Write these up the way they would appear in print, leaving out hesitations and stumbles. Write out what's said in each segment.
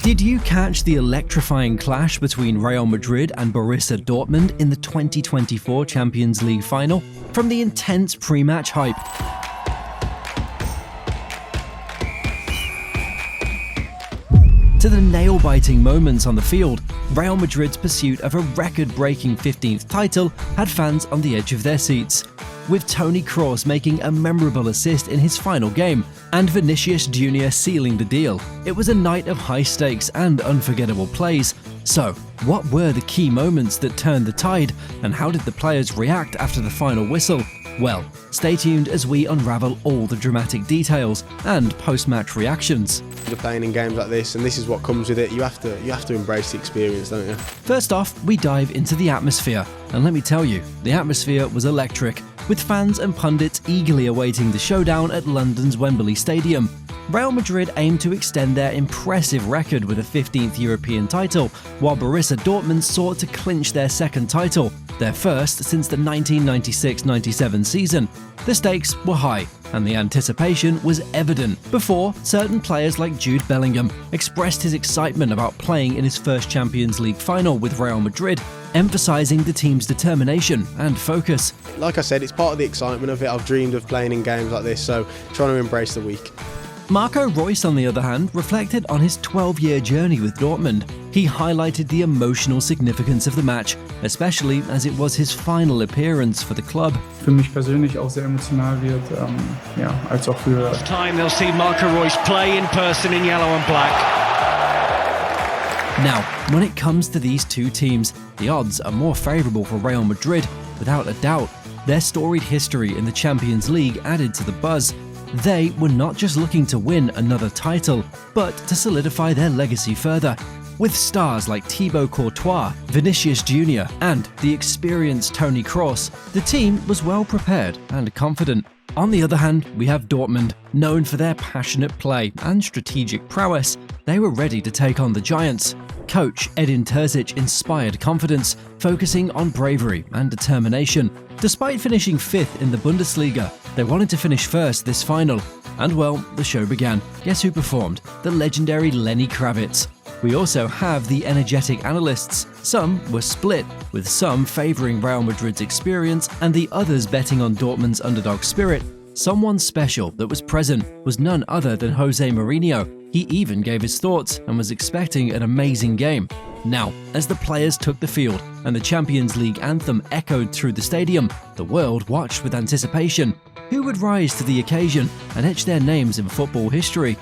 Did you catch the electrifying clash between Real Madrid and Borussia Dortmund in the 2024 Champions League final? From the intense pre-match hype to the nail-biting moments on the field, Real Madrid's pursuit of a record-breaking 15th title had fans on the edge of their seats. With Toni Kroos making a memorable assist in his final game and Vinicius Junior sealing the deal, it was a night of high stakes and unforgettable plays. So, what were the key moments that turned the tide, and how did the players react after the final whistle? Well, stay tuned as we unravel all the dramatic details and post-match reactions. You're playing in games like this, and this is what comes with it. You have to embrace the experience, don't you? First off, we dive into the atmosphere, and let me tell you, the atmosphere was electric, with fans and pundits eagerly awaiting the showdown at London's Wembley Stadium. Real Madrid aimed to extend their impressive record with a 15th European title, while Borussia Dortmund sought to clinch their second title, their first since the 1996-97 season. The stakes were high, and the anticipation was evident before certain players like Jude Bellingham expressed his excitement about playing in his first Champions League final with Real Madrid, emphasising the team's determination and focus. Like I said, it's part of the excitement of it. I've dreamed of playing in games like this, so trying to embrace the week. Marco Reus, on the other hand, reflected on his 12-year journey with Dortmund. He highlighted the emotional significance of the match, especially as it was his final appearance for the club. Für mich persönlich auch sehr emotional wird, als auch für... It's time they'll see Marco Reus play in person in yellow and black. Now, when it comes to these two teams, the odds are more favourable for Real Madrid, without a doubt. Their storied history in the Champions League added to the buzz. They were not just looking to win another title, but to solidify their legacy further. With stars like Thibaut Courtois, Vinicius Junior, and the experienced Toni Kroos, the team was well prepared and confident. On the other hand, we have Dortmund, known for their passionate play and strategic prowess. They were ready to take on the Giants. Coach Edin Terzic inspired confidence, focusing on bravery and determination. Despite finishing 5th in the Bundesliga, they wanted to finish first this final. And well, the show began. Guess who performed? The legendary Lenny Kravitz. We also have the energetic analysts. Some were split, with some favouring Real Madrid's experience and the others betting on Dortmund's underdog spirit. Someone special that was present was none other than Jose Mourinho. He even gave his thoughts and was expecting an amazing game. Now, as the players took the field and the Champions League anthem echoed through the stadium, the world watched with anticipation. Who would rise to the occasion and etch their names in football history?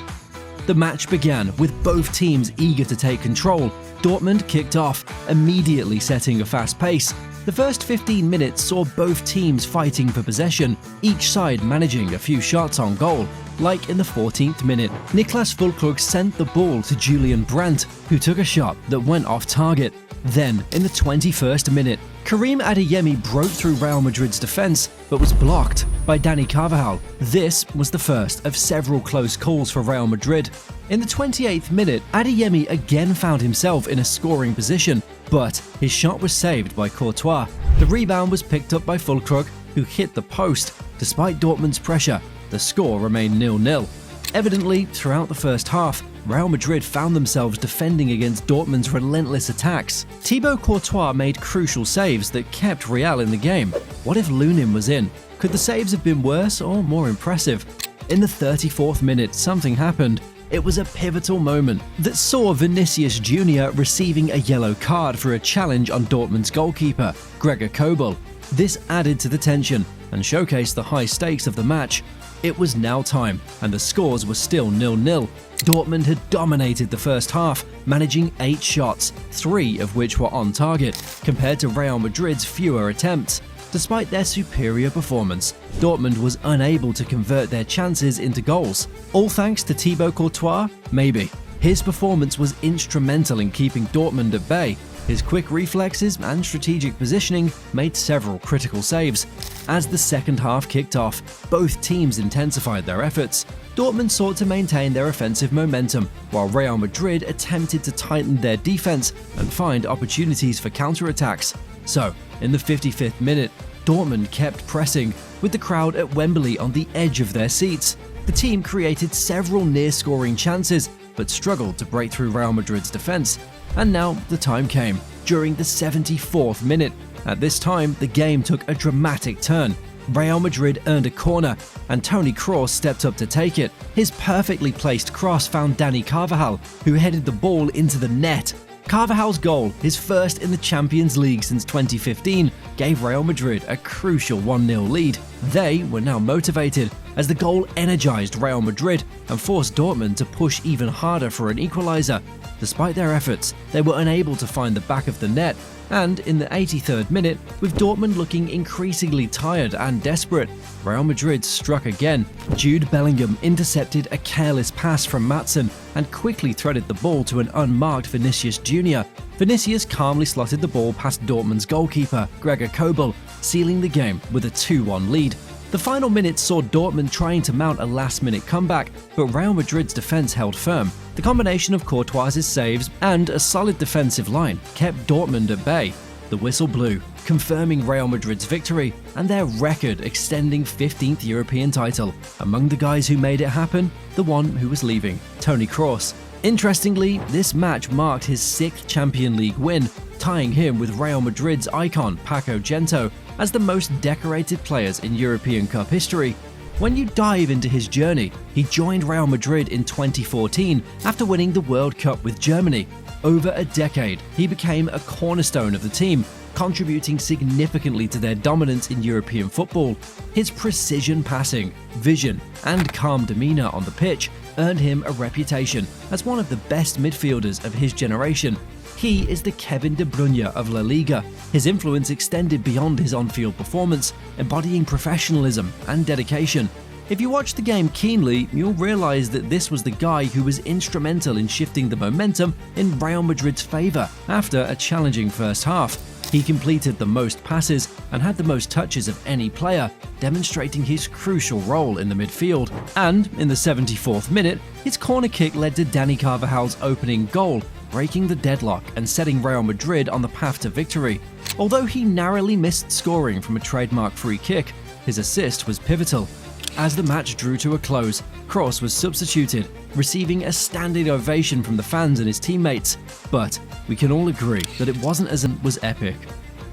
The match began with both teams eager to take control. Dortmund kicked off, immediately setting a fast pace. The first 15 minutes saw both teams fighting for possession, each side managing a few shots on goal. Like in the 14th minute, Niklas Füllkrug sent the ball to Julian Brandt, who took a shot that went off target. Then, in the 21st minute, Karim Adeyemi broke through Real Madrid's defence, but was blocked by Dani Carvajal. This was the first of several close calls for Real Madrid. In the 28th minute, Adeyemi again found himself in a scoring position, but his shot was saved by Courtois. The rebound was picked up by Füllkrug, who hit the post. Despite Dortmund's pressure, the score remained 0-0. Evidently, throughout the first half, Real Madrid found themselves defending against Dortmund's relentless attacks. Thibaut Courtois made crucial saves that kept Real in the game. What if Lunin was in? Could the saves have been worse or more impressive? In the 34th minute, something happened. It was a pivotal moment that saw Vinicius Junior receiving a yellow card for a challenge on Dortmund's goalkeeper, Gregor Kobel. This added to the tension and showcased the high stakes of the match. It was now time, and the scores were still 0-0. Dortmund had dominated the first half, managing 8 shots, 3 of which were on target, compared to Real Madrid's fewer attempts. Despite their superior performance, Dortmund was unable to convert their chances into goals. All thanks to Thibaut Courtois? Maybe. His performance was instrumental in keeping Dortmund at bay. His quick reflexes and strategic positioning made several critical saves. As the second half kicked off, both teams intensified their efforts. Dortmund sought to maintain their offensive momentum, while Real Madrid attempted to tighten their defense and find opportunities for counterattacks. So, in the 55th minute, Dortmund kept pressing, with the crowd at Wembley on the edge of their seats. The team created several near-scoring chances, but struggled to break through Real Madrid's defense. And now the time came, during the 74th minute. At this time, the game took a dramatic turn. Real Madrid earned a corner, and Toni Kroos stepped up to take it. His perfectly placed cross found Dani Carvajal, who headed the ball into the net. Carvajal's goal, his first in the Champions League since 2015, gave Real Madrid a crucial 1-0 lead. They were now motivated, as the goal energized Real Madrid and forced Dortmund to push even harder for an equalizer. Despite their efforts, they were unable to find the back of the net, and in the 83rd minute, with Dortmund looking increasingly tired and desperate, Real Madrid struck again. Jude Bellingham intercepted a careless pass from Maatsen and quickly threaded the ball to an unmarked Vinicius Junior. Vinicius calmly slotted the ball past Dortmund's goalkeeper, Gregor Kobel, sealing the game with a 2-1 lead. The final minutes saw Dortmund trying to mount a last-minute comeback, but Real Madrid's defense held firm. The combination of Courtois' saves and a solid defensive line kept Dortmund at bay. The whistle blew, confirming Real Madrid's victory and their record extending 15th European title. Among the guys who made it happen, the one who was leaving, Toni Kroos. Interestingly, this match marked his 6th Champions League win, tying him with Real Madrid's icon Paco Gento as the most decorated players in European Cup history. When you dive into his journey, he joined Real Madrid in 2014 after winning the World Cup with Germany. Over a decade, he became a cornerstone of the team, contributing significantly to their dominance in European football. His precision passing, vision, and calm demeanor on the pitch earned him a reputation as one of the best midfielders of his generation. He is the Kevin De Bruyne of La Liga. His influence extended beyond his on-field performance, embodying professionalism and dedication. If you watch the game keenly, you'll realize that this was the guy who was instrumental in shifting the momentum in Real Madrid's favor after a challenging first half. He completed the most passes and had the most touches of any player, demonstrating his crucial role in the midfield. And in the 74th minute, his corner kick led to Dani Carvajal's opening goal, breaking the deadlock and setting Real Madrid on the path to victory. Although he narrowly missed scoring from a trademark free kick, his assist was pivotal. As the match drew to a close, Kroos was substituted, receiving a standing ovation from the fans and his teammates. But we can all agree that it wasn't as it was epic.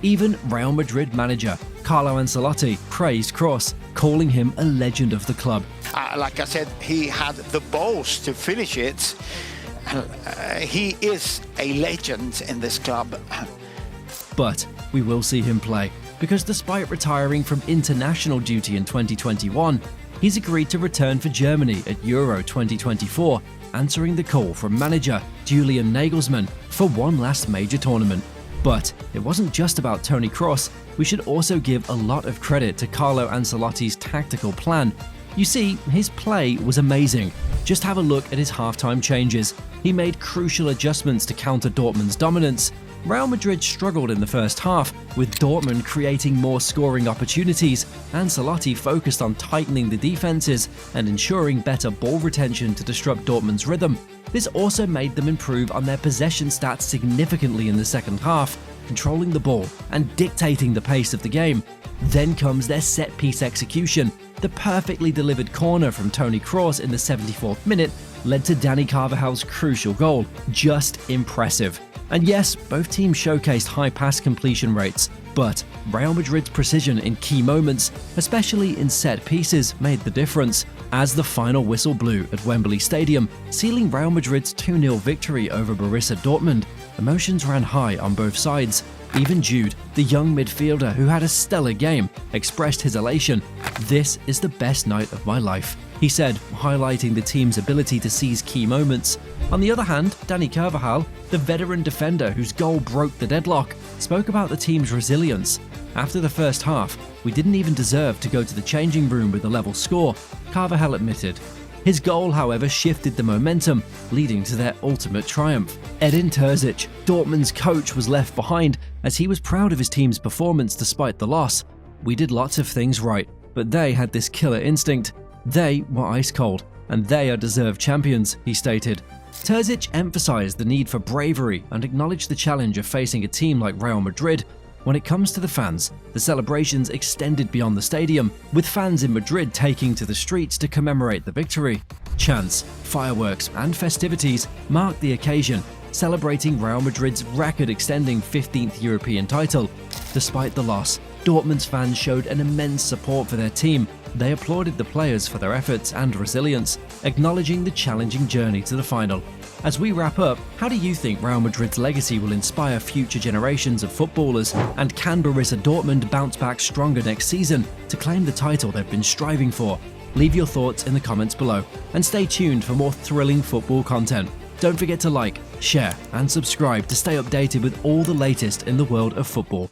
Even Real Madrid manager Carlo Ancelotti praised Kroos, calling him a legend of the club. Like I said, he had the balls to finish it. He is a legend in this club. But we will see him play, because despite retiring from international duty in 2021, he's agreed to return for Germany at Euro 2024, answering the call from manager Julian Nagelsmann for one last major tournament. But it wasn't just about Toni Kroos. We should also give a lot of credit to Carlo Ancelotti's tactical plan. You see, his play was amazing. Just have a look at his halftime changes. He made crucial adjustments to counter Dortmund's dominance. Real Madrid struggled in the first half, with Dortmund creating more scoring opportunities. Ancelotti focused on tightening the defenses and ensuring better ball retention to disrupt Dortmund's rhythm. This also made them improve on their possession stats significantly in the second half, controlling the ball and dictating the pace of the game. Then comes their set-piece execution. The perfectly delivered corner from Toni Kroos in the 74th minute led to Dani Carvajal's crucial goal. Just impressive. And yes, both teams showcased high pass completion rates, but Real Madrid's precision in key moments, especially in set pieces, made the difference. As the final whistle blew at Wembley Stadium, sealing Real Madrid's 2-0 victory over Borussia Dortmund, emotions ran high on both sides. Even Jude, the young midfielder who had a stellar game, expressed his elation. "This is the best night of my life," he said, highlighting the team's ability to seize key moments. On the other hand, Dani Carvajal, the veteran defender whose goal broke the deadlock, spoke about the team's resilience. "After the first half, we didn't even deserve to go to the changing room with a level score," Carvajal admitted. His goal, however, shifted the momentum, leading to their ultimate triumph. Edin Terzic, Dortmund's coach, was left behind as he was proud of his team's performance despite the loss. "We did lots of things right, but they had this killer instinct. They were ice cold, and they are deserved champions," he stated. Terzic emphasized the need for bravery and acknowledged the challenge of facing a team like Real Madrid. When it comes to the fans, the celebrations extended beyond the stadium, with fans in Madrid taking to the streets to commemorate the victory. Chants, fireworks and festivities marked the occasion, celebrating Real Madrid's record-extending 15th European title. Despite the loss, Dortmund's fans showed an immense support for their team. They applauded the players for their efforts and resilience, acknowledging the challenging journey to the final. As we wrap up, how do you think Real Madrid's legacy will inspire future generations of footballers? And can Borussia Dortmund bounce back stronger next season to claim the title they've been striving for? Leave your thoughts in the comments below, and stay tuned for more thrilling football content. Don't forget to like, share and subscribe to stay updated with all the latest in the world of football.